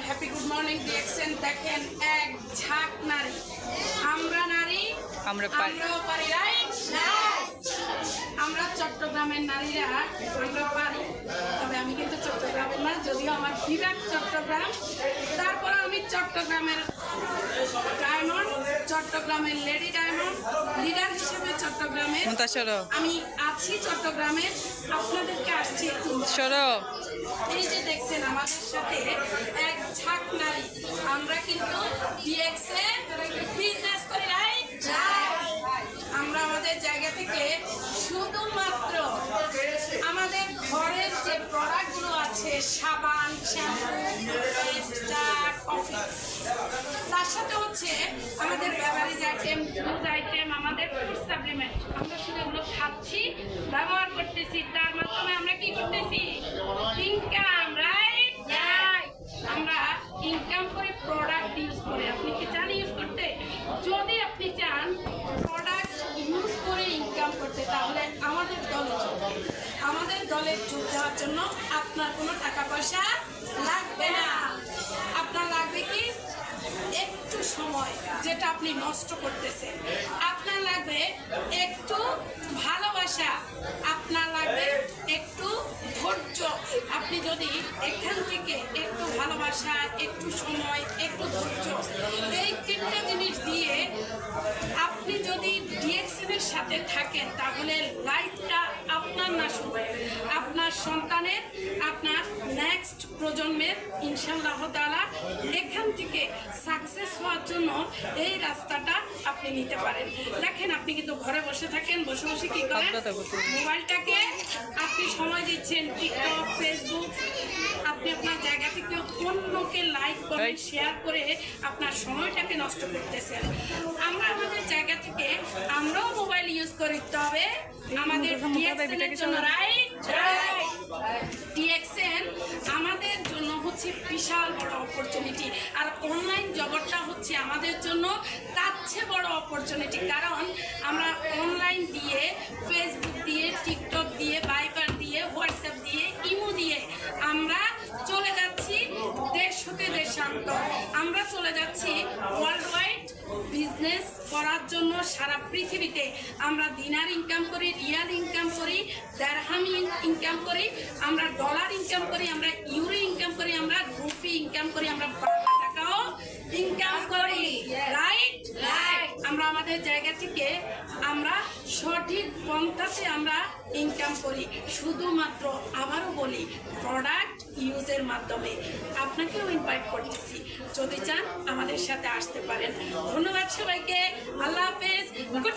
Happy good morning DXN. দেখেন এক ঝাঁক নারী, আমরা নারী আমরাও পারি, রাইট? আমরা চট্টগ্রামের নারীরা আমরা পারি, তবে আমি কিন্তু চট্টগ্রামের না, যদিও আমার বিরাট চট্টগ্রাম। তারপর আমি চট্টগ্রামের ডায়মন্ড, চট্টগ্রামের লেডি ডায়মন্ড লিডার হিসেবে চট্টগ্রামের আমি আছি। চট্টগ্রামের আপনাদেরকে আসছি একটু। এই যে দেখছেন আমাদের সাথে এক ঝাঁক নারী, আমরা কিন্তু ডিএক্সএন বিজনেস করি, রাইট? আমরা আমাদের জায়গা থেকে শুধুমাত্র আমাদের ঘরের যে প্রোডাক্টগুলো আছে, সাবান, শ্যাম্পু, পেস্ট, চা, কফি, তার সাথে হচ্ছে আমাদের বেভারেজ আইটেম, জুস আইটেম, আমাদের ফুড সাপ্লিমেন্ট, আমরা শুধু এগুলো খাচ্ছি, ব্যবহার করতেছি। তার মাধ্যমে আমরা কি করতেছি? Income, right? আমরা ইনকাম করে প্রোডাক্ট ইউজ করে। আপনি কি চান ইউজ করতে? যদি আপনি চান প্রোডাক্ট ইউজ করে ইনকাম করতে, তাহলে আমাদের দলে যোগ দেওয়ার জন্য আপনার কোনো টাকা পয়সা লাগবে না। আপনার লাগবে কি? একটু সময়, যেটা আপনি নষ্ট করতেছেন। আপনার লাগবে একটু ভালোবাসা, আপনার লাগবে একটু ধৈর্য। আপনি যদি এখান থেকে একটু ভালোবাসা, একটু সময়, একটু ধৈর্য, এই তিনটে জিনিস দিয়ে আপনি যদি ডিএক্সএনের সাথে থাকেন, তাহলে লাইফটা আপনার না শুধু আপনার সন্তানের, আপনার নেক্সট প্রজন্মের ইনশাআল্লাহ তাআলা এখান থেকে সাকসেস হওয়ার জন্য এই রাস্তাটা আপনি নিতে পারেন। দেখেন, আপনি কিন্তু ঘরে বসে থাকেন, বসে বসে কি করেন? মোবাইলটাকে আপনি সময় দিচ্ছেন টিকটক, ফেসবুক, আপনি আপনার জায়গা থেকে অন্যকে লাইক, কমেন্ট, শেয়ার করে আপনার সময়টাকে নষ্ট করতেছেন। আমরা আমাদের জায়গা থেকে আমরাও মোবাইল ইউজ করতে হবে আমাদের ডিএক্সএনের জন্য, রাইট? ডিএক্সএন আমাদের জন্য হচ্ছে বিশাল বড় অপরচুনিটি, আর অনলাইন জগৎটা হচ্ছে আমাদের জন্য তার চেয়ে বড় অপরচুনিটি। কারণ আমরা অনলাইন দিয়ে, ফেসবুক দিয়ে, টিকটক দিয়ে, ভাইবার দিয়ে, হোয়াটসঅ্যাপ দিয়ে, ইমো দিয়ে আমরা চলে যাচ্ছি দেশ হতে দেশান্তর। আমরা চলে যাচ্ছি ওয়ার্ল্ড ওয়াইড বিজনেস করার জন্য সারা পৃথিবীতে। আমরা দিনার ইনকাম করি, রিয়াল ইনকাম করি, দিরহাম ইনকাম করি, আমরা ডলার ইনকাম করি, আমরা ইউরো ইনকাম করি, আমরা রুপি ইনকাম করি, আমরা বাংলা টাকাও ইনকাম করি, রাইট? আমরা আমাদের জায়গা থেকে আমরা সঠিক পন্থাতে আমরা ইনকাম করি, শুধুমাত্র আবারও বলি প্রোডাক্ট ইউজের মাধ্যমে। আপনাকেও ইনভাইট করতেছি, যদি চান আমাদের সাথে আসতে পারেন। ধন্যবাদ সবাইকে, আল্লাহ হাফেজ, গুড